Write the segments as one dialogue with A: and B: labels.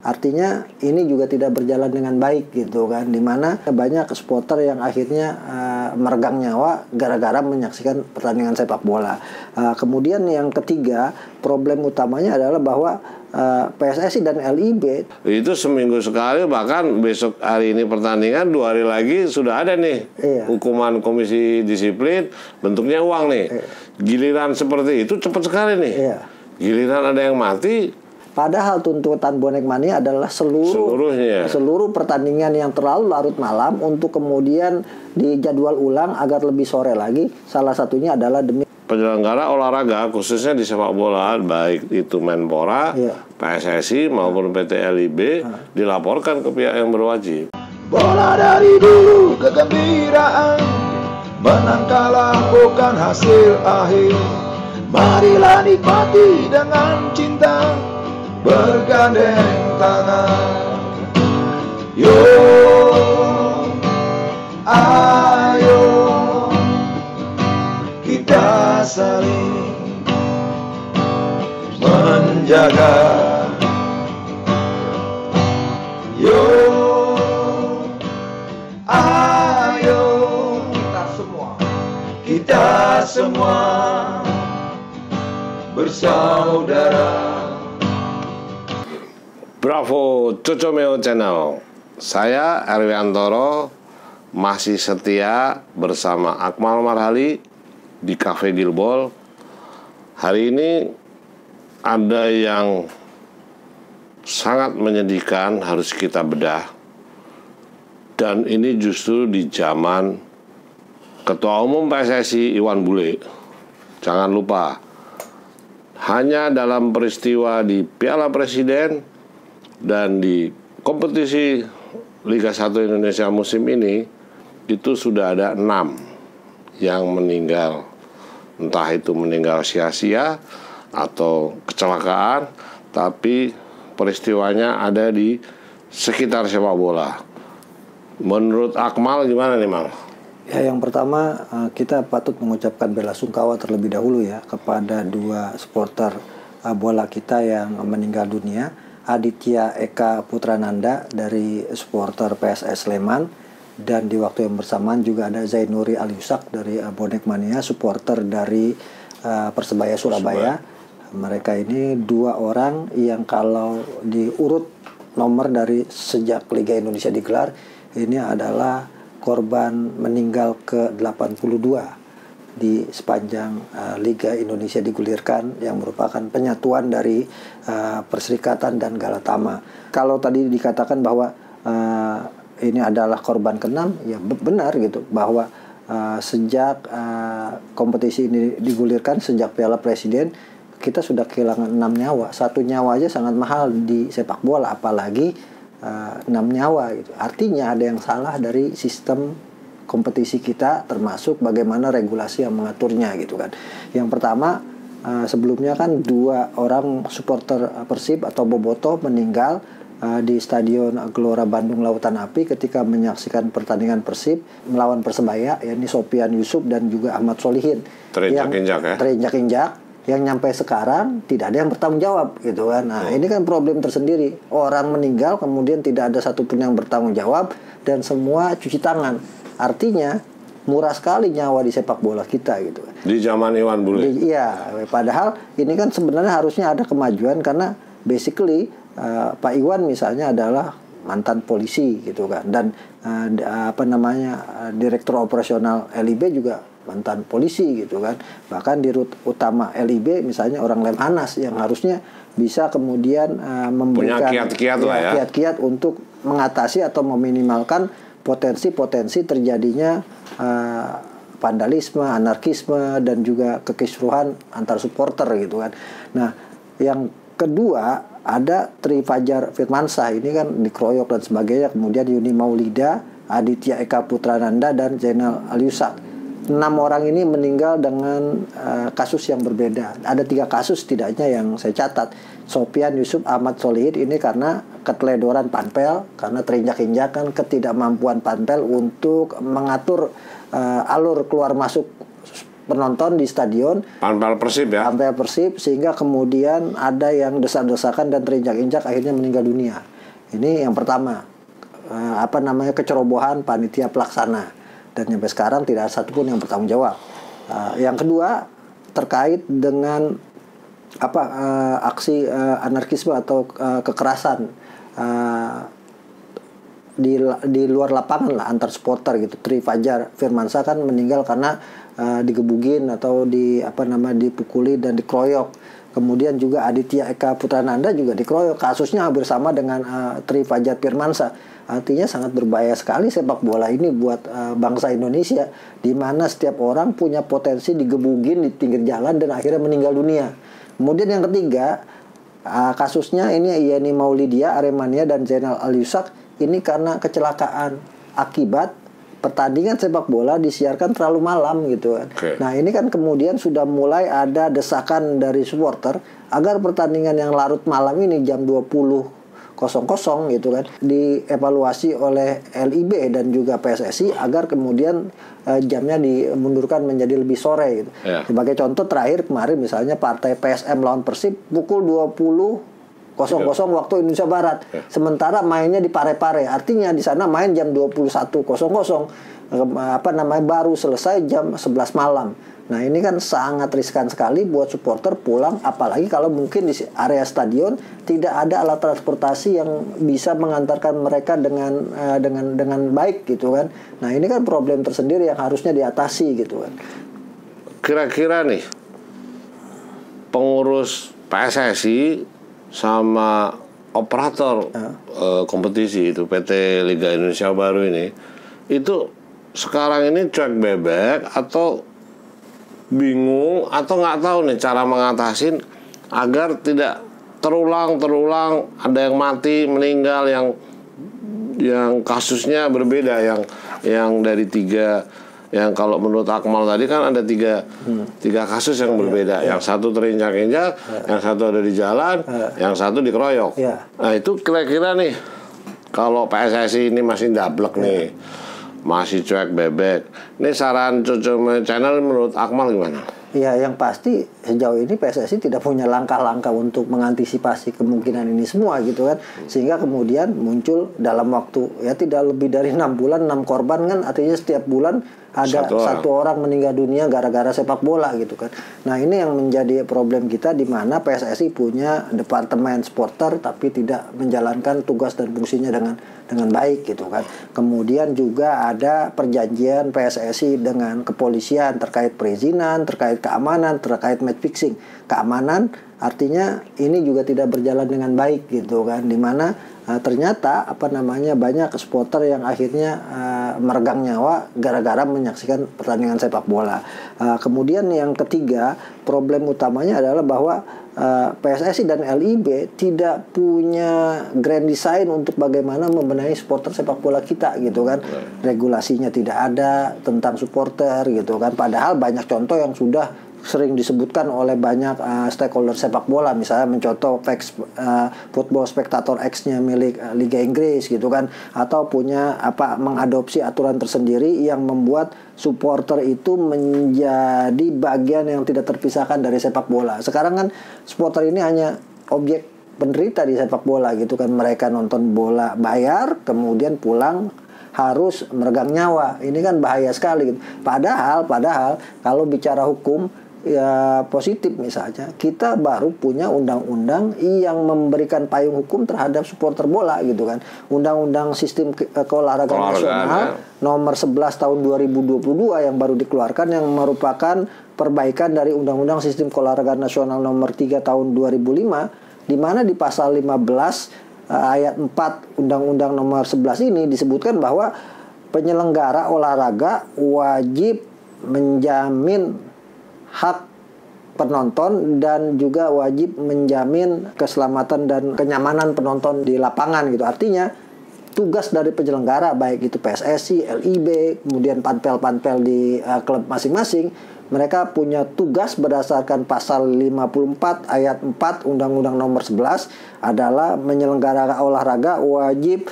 A: Artinya ini juga tidak berjalan dengan baik gitu kan, dimana banyak supporter yang akhirnya meregang nyawa gara-gara menyaksikan pertandingan sepak bola. Kemudian yang ketiga, problem utamanya adalah bahwa PSSI dan LIB
B: itu seminggu sekali, bahkan besok hari ini pertandingan, 2 hari lagi sudah ada nih hukuman komisi disiplin, bentuknya uang nih. Giliran seperti itu cepat sekali nih. Giliran ada yang mati.
A: Padahal tuntutan bonek mania adalah seluruh pertandingan yang terlalu larut malam untuk kemudian dijadwal ulang agar lebih sore lagi. Salah satunya adalah demi
B: penyelenggara olahraga khususnya di sepak bola, baik itu Menpora, PSSI maupun PT LIB dilaporkan ke pihak yang berwajib.
C: Bola dari dulu kegembiraan, menang kalah bukan hasil akhir. Marilah nikmati dengan cinta, bergandeng tangan. Yo, ayo kita saling menjaga. Yo, ayo kita semua bersaudara.
B: Bravo Cocomeo Channel. Saya Erwiantoro masih setia bersama Akmal Marhali di Cafe Gilbol. Hari ini ada yang sangat menyedihkan, harus kita bedah. Dan ini justru di zaman Ketua Umum PSSI Iwan Bule. Jangan lupa, hanya dalam peristiwa di Piala Presiden dan di kompetisi Liga 1 Indonesia musim ini, itu sudah ada 6 yang meninggal. Entah itu meninggal sia-sia atau kecelakaan, tapi peristiwanya ada di sekitar sepak bola. Menurut Akmal gimana nih, Mal?
A: Ya, yang pertama kita patut mengucapkan bela sungkawa terlebih dahulu ya kepada 2 supporter bola kita yang meninggal dunia. Aditya Eka Putrananda dari supporter PSS Sleman, dan di waktu yang bersamaan juga ada Zainuri Aliusak dari Bonek Mania, supporter dari Persebaya Surabaya. Mereka ini 2 orang yang kalau diurut nomor dari sejak Liga Indonesia digelar, ini adalah korban meninggal ke-82 di sepanjang Liga Indonesia digulirkan, yang merupakan penyatuan dari Perserikatan dan Galatama. Kalau tadi dikatakan bahwa ini adalah korban ke-6, ya benar gitu, bahwa sejak kompetisi ini digulirkan, sejak Piala Presiden, kita sudah kehilangan 6 nyawa. 1 nyawa aja sangat mahal di sepak bola, apalagi 6 nyawa gitu. Artinya ada yang salah dari sistem kompetisi kita, termasuk bagaimana regulasi yang mengaturnya gitu kan. Yang pertama, sebelumnya kan 2 orang supporter Persib atau Boboto meninggal di Stadion Gelora Bandung Lautan Api ketika menyaksikan pertandingan Persib melawan Persebaya, yakni Sofian Yusuf dan juga Ahmad Solihin. Terinjak-injak, yang nyampe sekarang tidak ada yang bertanggung jawab gitu kan. Nah, ini kan problem tersendiri. Orang meninggal kemudian tidak ada satupun yang bertanggung jawab dan semua cuci tangan. Artinya murah sekali nyawa di sepak bola kita gitu.
B: Di zaman Iwan Bule.
A: Iya, padahal ini kan sebenarnya harusnya ada kemajuan, karena basically Pak Iwan misalnya adalah mantan polisi gitu kan, dan direktur operasional LIB juga mantan polisi gitu kan. Bahkan di rut utama LIB misalnya orang Lemhanas yang harusnya bisa kemudian memberikan kiat-kiat untuk mengatasi atau meminimalkan potensi-potensi terjadinya vandalisme, anarkisme, dan juga kekisruhan antar supporter gitu kan. Nah, yang kedua ada Tri Fajar Firmansyah, ini kan dikeroyok dan sebagainya. Kemudian Yuni Maulida, Aditya Eka Putrananda, dan Zainal Aliusak. 6 orang ini meninggal dengan kasus yang berbeda. Ada 3 kasus setidaknya yang saya catat. Sofian Yusuf Ahmad Solihin ini karena keteledoran panpel, karena terinjak-injakan, ketidakmampuan panpel untuk mengatur alur keluar masuk penonton di stadion.
B: Panpel Persib
A: sehingga kemudian ada yang desak-desakan dan terinjak-injak, akhirnya meninggal dunia. Ini yang pertama, kecerobohan panitia pelaksana, dan sampai sekarang tidak ada satupun yang bertanggung jawab. Yang kedua terkait dengan aksi anarkisme atau kekerasan di luar lapangan lah, antar supporter gitu. Tri Fajar Firmansyah kan meninggal karena digebugin atau dipukuli dan dikeroyok. Kemudian juga Aditya Eka Putrananda juga dikeroyok. Kasusnya hampir sama dengan Tri Fajar Firmansyah. Artinya sangat berbahaya sekali sepak bola ini buat bangsa Indonesia, di mana setiap orang punya potensi digebugin di pinggir jalan dan akhirnya meninggal dunia. Kemudian yang ketiga, kasusnya ini Yeni Maulidia Aremania dan Zainal Al-Yusak, ini karena kecelakaan akibat pertandingan sepak bola disiarkan terlalu malam gitu kan.
B: Okay.
A: Nah ini kan kemudian sudah mulai ada desakan dari supporter agar pertandingan yang larut malam ini jam 20.00 gitu kan dievaluasi oleh LIB dan juga PSSI agar kemudian jamnya dimundurkan menjadi lebih sore gitu.
B: Yeah.
A: Sebagai contoh terakhir kemarin misalnya partai PSM lawan Persib pukul 20.00 waktu Indonesia Barat. Sementara mainnya di Parepare. Artinya di sana main jam 21.00. Baru selesai jam 11 malam. Nah, ini kan sangat riskan sekali buat supporter pulang, apalagi kalau mungkin di area stadion tidak ada alat transportasi yang bisa mengantarkan mereka dengan baik gitu kan. Nah, ini kan problem tersendiri yang harusnya diatasi gitu kan.
B: Kira-kira nih pengurus PSSI sama operator kompetisi itu PT Liga Indonesia Baru ini itu sekarang ini cuek bebek atau bingung atau nggak tahu nih cara mengatasin agar tidak terulang ada yang mati meninggal yang kasusnya berbeda yang dari tiga. Yang kalau menurut Akmal tadi kan ada tiga kasus yang berbeda. Yang satu terinjak-injak, yang satu ada di jalan, yang satu dikeroyok. Nah itu kira-kira nih kalau PSSI ini masih dablek nih, masih cuek bebek. Ini saran Cucu Channel menurut Akmal gimana?
A: Ya, yang pasti sejauh ini PSSI tidak punya langkah-langkah untuk mengantisipasi kemungkinan ini semua gitu kan. Sehingga kemudian muncul dalam waktu ya tidak lebih dari 6 bulan 6 korban kan, artinya setiap bulan ada satu orang meninggal dunia gara-gara sepak bola gitu kan. Nah, ini yang menjadi problem kita, di mana PSSI punya departemen supporter tapi tidak menjalankan tugas dan fungsinya dengan baik gitu kan. Kemudian juga ada perjanjian PSSI dengan kepolisian terkait perizinan, terkait keamanan, terkait match fixing. Keamanan artinya ini juga tidak berjalan dengan baik gitu kan, di mana ternyata banyak supporter yang akhirnya meregang nyawa gara-gara menyaksikan pertandingan sepak bola. Kemudian yang ketiga, problem utamanya adalah bahwa PSSI dan LIB tidak punya grand design untuk bagaimana membenahi supporter sepak bola kita gitu kan. Regulasinya tidak ada tentang supporter gitu kan. Padahal banyak contoh yang sudah sering disebutkan oleh banyak stakeholder sepak bola, misalnya mencontoh Football Spectator X-nya milik Liga Inggris gitu kan, atau punya mengadopsi aturan tersendiri yang membuat supporter itu menjadi bagian yang tidak terpisahkan dari sepak bola. Sekarang kan supporter ini hanya objek penderita di sepak bola gitu kan. Mereka nonton bola bayar, kemudian pulang harus meregang nyawa. Ini kan bahaya sekali gitu. Padahal kalau bicara hukum ya positif, misalnya kita baru punya undang-undang yang memberikan payung hukum terhadap supporter bola gitu kan. Undang-undang Sistem Keolahragaan Nasional nomor 11 tahun 2022 yang baru dikeluarkan, yang merupakan perbaikan dari Undang-Undang Sistem Keolahragaan Nasional nomor 3 tahun 2005, di mana di pasal 15 ayat 4 Undang-Undang nomor 11 ini disebutkan bahwa penyelenggara olahraga wajib menjamin hak penonton dan juga wajib menjamin keselamatan dan kenyamanan penonton di lapangan gitu. Artinya tugas dari penyelenggara, baik itu PSSI, LIB, kemudian panpel-panpel di klub masing-masing, mereka punya tugas berdasarkan pasal 54 ayat 4 Undang-Undang nomor 11 adalah menyelenggarakan olahraga wajib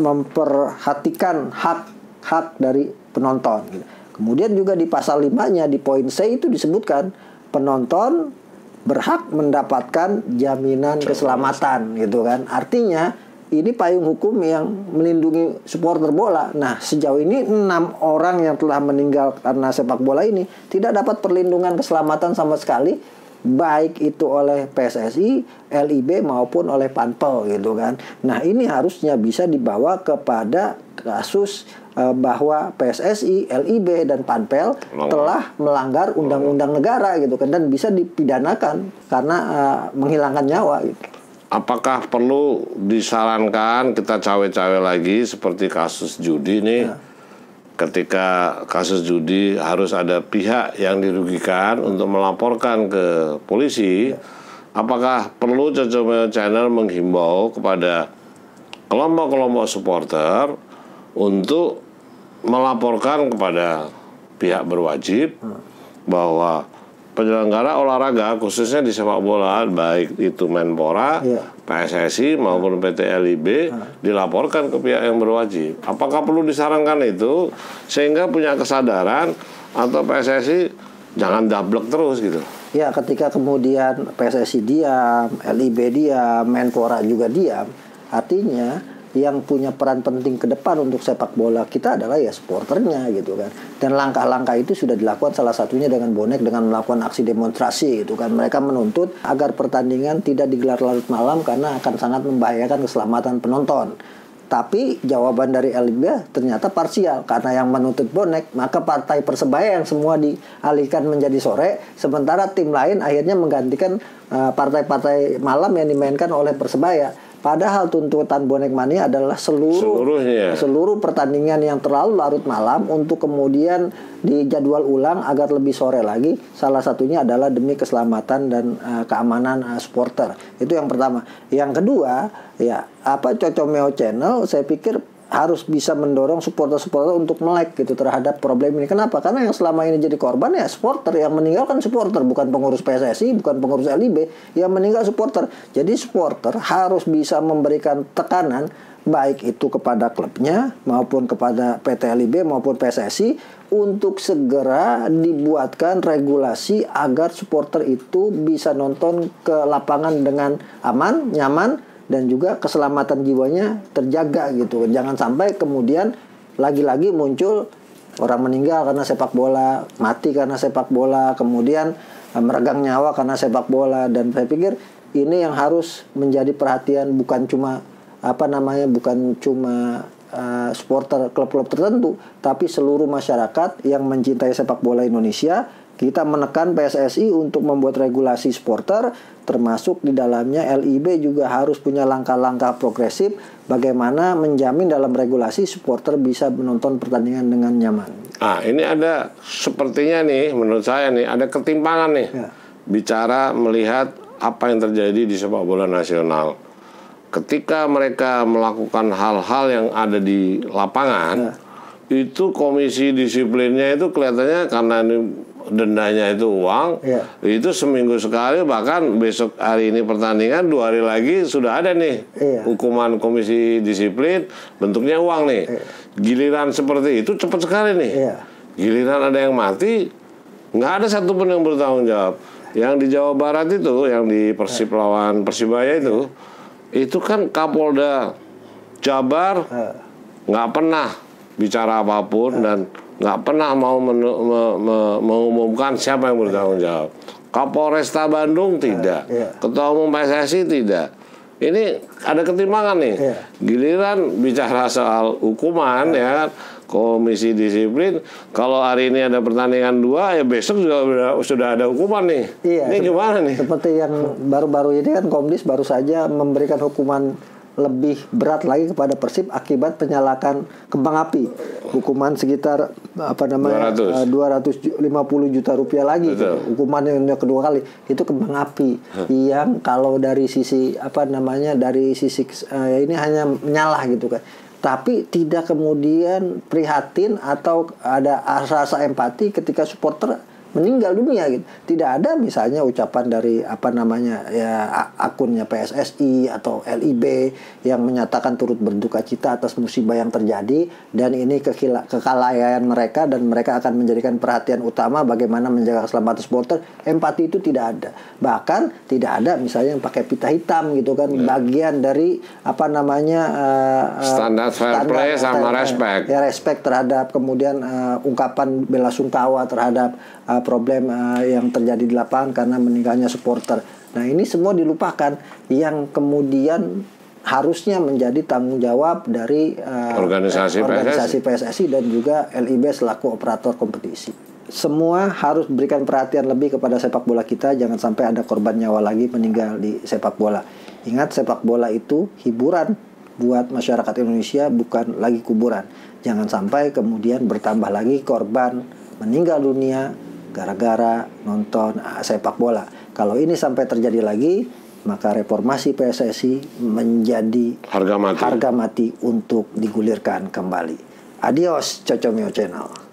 A: memperhatikan hak dari penonton gitu. Kemudian juga di pasal 5-nya di poin C itu disebutkan penonton berhak mendapatkan jaminan keselamatan gitu kan. Artinya ini payung hukum yang melindungi supporter bola. Nah, sejauh ini 6 orang yang telah meninggal karena sepak bola ini tidak dapat perlindungan keselamatan sama sekali, baik itu oleh PSSI, LIB maupun oleh Panpel gitu kan. Nah, ini harusnya bisa dibawa kepada kasus bahwa PSSI, LIB dan Panpel telah melanggar undang-undang negara gitu kan, dan bisa dipidanakan karena menghilangkan nyawa gitu.
B: Apakah perlu disarankan kita cawe-cawe lagi seperti kasus judi nih? Ketika kasus judi harus ada pihak yang dirugikan untuk melaporkan ke polisi. Apakah perlu Cocomeo Channel menghimbau kepada kelompok-kelompok supporter untuk melaporkan kepada pihak berwajib bahwa penyelenggara olahraga khususnya di sepak bola, baik itu Menpora, PSSI maupun PT LIB dilaporkan ke pihak yang berwajib? Apakah perlu disarankan itu sehingga punya kesadaran, atau PSSI jangan dablek terus gitu?
A: Ya, ketika kemudian PSSI diam, LIB diam, Menpora juga diam, artinya yang punya peran penting ke depan untuk sepak bola kita adalah ya supporternya gitu kan. Dan langkah-langkah itu sudah dilakukan, salah satunya dengan bonek, dengan melakukan aksi demonstrasi gitu kan. Mereka menuntut agar pertandingan tidak digelar larut malam karena akan sangat membahayakan keselamatan penonton. Tapi jawaban dari LIB ternyata parsial, karena yang menuntut bonek, maka partai Persebaya yang semua dialihkan menjadi sore, sementara tim lain akhirnya menggantikan partai-partai malam yang dimainkan oleh Persebaya. Padahal tuntutan bonek mania adalah seluruh pertandingan yang terlalu larut malam untuk kemudian dijadwal ulang agar lebih sore lagi. Salah satunya adalah demi keselamatan dan keamanan supporter. Itu yang pertama. Yang kedua, ya Cocomeo Channel saya pikir harus bisa mendorong supporter-supporter untuk melek gitu terhadap problem ini. Kenapa? Karena yang selama ini jadi korban ya supporter, yang meninggal kan supporter, bukan pengurus PSSI, bukan pengurus LIB, yang meninggal supporter. Jadi supporter harus bisa memberikan tekanan baik itu kepada klubnya maupun kepada PT LIB maupun PSSI untuk segera dibuatkan regulasi agar supporter itu bisa nonton ke lapangan dengan aman, nyaman, dan juga keselamatan jiwanya terjaga gitu. Jangan sampai kemudian lagi-lagi muncul orang meninggal karena sepak bola, mati karena sepak bola, kemudian meregang nyawa karena sepak bola. Dan saya pikir ini yang harus menjadi perhatian bukan cuma supporter klub-klub tertentu, tapi seluruh masyarakat yang mencintai sepak bola Indonesia. Kita menekan PSSI untuk membuat regulasi supporter, termasuk di dalamnya LIB juga harus punya langkah-langkah progresif bagaimana menjamin dalam regulasi supporter bisa menonton pertandingan dengan nyaman.
B: Ini ada sepertinya nih, menurut saya nih ada ketimpangan nih. Bicara melihat apa yang terjadi di sepak bola nasional. Ketika mereka melakukan hal-hal yang ada di lapangan, itu komisi disiplinnya itu kelihatannya karena ini dendanya itu uang, itu seminggu sekali, bahkan besok hari ini pertandingan 2 hari lagi sudah ada nih hukuman komisi disiplin, bentuknya uang nih. Giliran seperti itu cepat sekali nih. Giliran ada yang mati, nggak ada satupun yang bertanggung jawab. Yang di Jawa Barat itu, yang di Persib lawan Persibaya itu kan Kapolda Jabar nggak pernah bicara apapun dan nggak pernah mau mengumumkan siapa yang bertanggung jawab. Kapolresta Bandung tidak, Ketua Umum PSSI tidak. Ini ada ketimpangan nih. Giliran bicara soal hukuman ya kan, komisi disiplin, kalau hari ini ada pertandingan 2, ya besok juga sudah ada hukuman nih. Ini gimana nih?
A: Seperti yang baru-baru ini kan Komdis baru saja memberikan hukuman lebih berat lagi kepada Persib akibat penyalakan kembang api. Hukuman sekitar 250 juta rupiah lagi. Hukuman yang kedua kali itu kembang api yang kalau dari sisi dari sisi ini hanya menyalah gitu kan. Tapi tidak kemudian prihatin atau ada rasa empati ketika supporter meninggal dunia gitu. Tidak ada misalnya ucapan dari akunnya PSSI atau LIB yang menyatakan turut berduka cita atas musibah yang terjadi, dan ini kelalaian mereka dan mereka akan menjadikan perhatian utama bagaimana menjaga keselamatan supporter. Empati itu tidak ada. Bahkan tidak ada misalnya yang pakai pita hitam gitu kan, bagian dari
B: standar fair play sama respect.
A: Ya, respect terhadap kemudian ungkapan bela sungkawa terhadap problem yang terjadi di lapangan karena meninggalnya supporter. Nah, ini semua dilupakan, yang kemudian harusnya menjadi tanggung jawab dari organisasi PSSI dan juga LIB selaku operator kompetisi. Semua harus berikan perhatian lebih kepada sepak bola kita, jangan sampai ada korban nyawa lagi meninggal di sepak bola. Ingat, sepak bola itu hiburan buat masyarakat Indonesia, bukan lagi kuburan. Jangan sampai kemudian bertambah lagi korban meninggal dunia gara-gara nonton sepak bola. Kalau ini sampai terjadi lagi, maka reformasi PSSI menjadi harga mati untuk digulirkan kembali. Adios, Cocomio Channel.